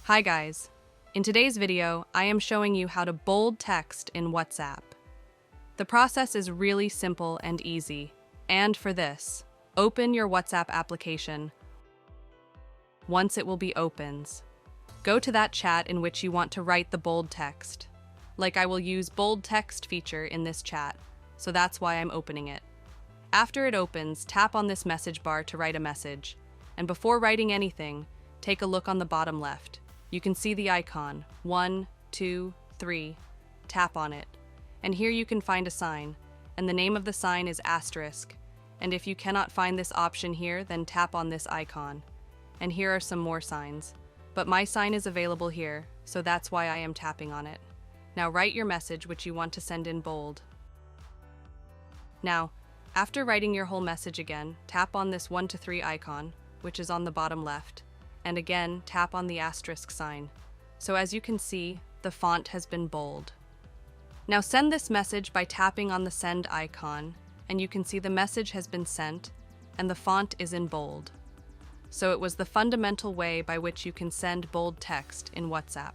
Hi guys. In today's video, I am showing you how to bold text in WhatsApp. The process is really simple and easy. And for this, open your WhatsApp application. Once it will be opens, go to that chat in which you want to write the bold text. Like I will use bold text feature in this chat, so that's why I'm opening it. After it opens, tap on this message bar to write a message. And before writing anything, take a look on the bottom left. You can see the icon, 1, 2, 3. Tap on it. And here you can find a sign, and the name of the sign is asterisk. And if you cannot find this option here, then tap on this icon. And here are some more signs. But my sign is available here, so that's why I am tapping on it. Now write your message which you want to send in bold. Now, after writing your whole message again, tap on this 1 to 3 icon, which is on the bottom left. And again, tap on the asterisk sign. So as you can see, the font has been bold. Now send this message by tapping on the send icon, and you can see the message has been sent, and the font is in bold. So it was the fundamental way by which you can send bold text in WhatsApp.